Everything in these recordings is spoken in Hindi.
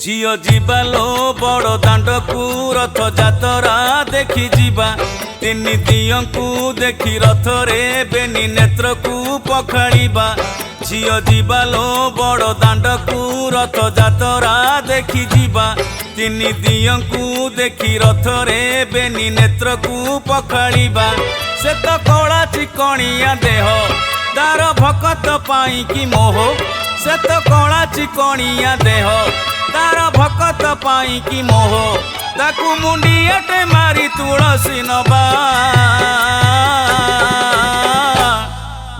झियो जीवा लो बड़ दांड को रथ जातरा देखी जीवा तीन दियों को देखी रथ रे बेनी नेत्र को पखाड़िबा। झियो जीवा लो बड़ दांड को रथ जातरा देखी जीवा तीन दियों को देखी रथ रे बेनी नेत्र को पखाड़िबा। से तो कला चिकणिया देह तार भकत पाई कि मोह से तो कला चिकणिया देह तार भकत पाई कि मोह ताकू मुंडियाटे मारी तुलसी नबा।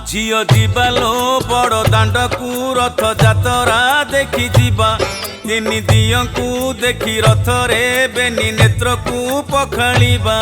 झियो जीवा लो बड़ दांड को रथ जातरा देखी जीवा तीन दियों को देखी रथ रे बेनी नेत्र को पखाड़िबा।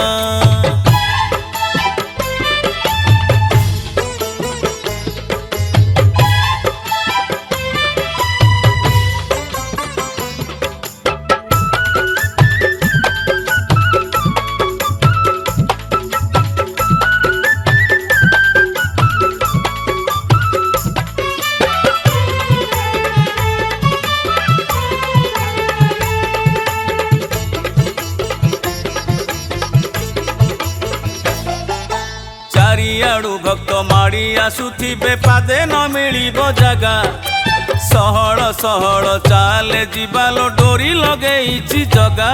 चारियाड़ू भक्त माड़ी आसुथिबे पादे न मिलिबो जागा सहल सहल चाले जीवालो डोरी लगेइछि जगा।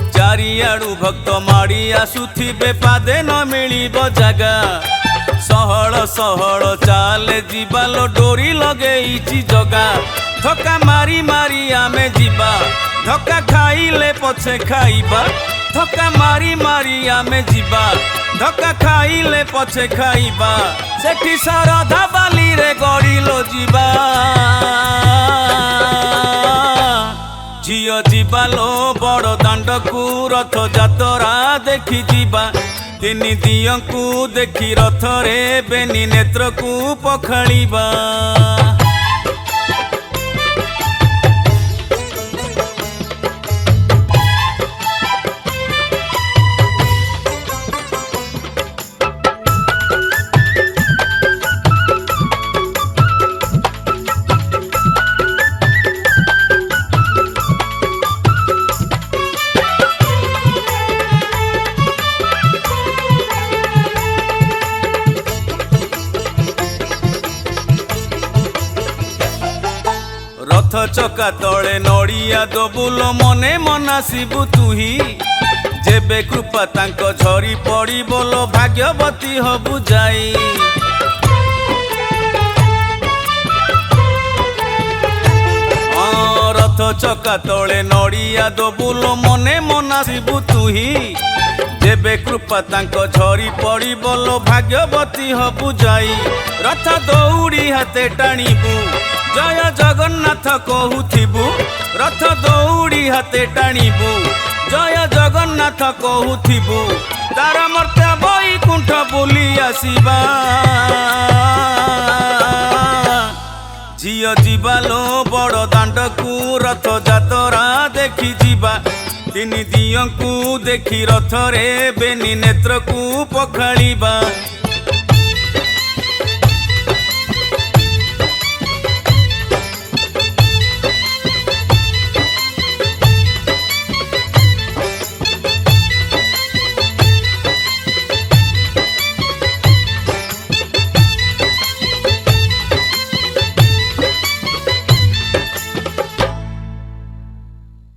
चारियाड़ू भक्त माड़ी आसुथिबे पादे न मिलिबो जागा सहल सहल चाले जीवालो डोरी लगेइछि जगा। धक्का मारी मारी आमे जीवा धक्का खाइले पछे खाइबा धक्का मारी मारी आमे जीवा धक्का खाइले पछे खाइबा। सेठी सरधा बाली रे गड़िलो जीवा झियो जीवा लो बड़ दांड को रथ जातरा देखी जीवा तीन दियों को देखी रथ रे बेनी नेत्र को पखाड़िबा। रथ चका तले नड़िया दबुल मने मनासिबु तुही जेबे कृपा तांक झरी पड़ी बोल भाग्यवती हबु जाई। रथ चका तले नड़िया दबुल मने मनासिबु तुही जेबे कृपा तांक झरी पड़ी बोल भाग्यवती हबु जाई। रथ दौड़ी हाथे टाणीबु जय जगन्नाथ कहूथिबु रथ दौड़ी हाथे टाणीबु जय जगन्नाथ कहूथिबु तार मर्त्य बैकुंठ बुली आसीबा। झियो जीवा लो बड़ दांड को रथ जातरा देखी जीवा तीन दियों को देखी रथ रे बेनी नेत्र को पखाड़िबा।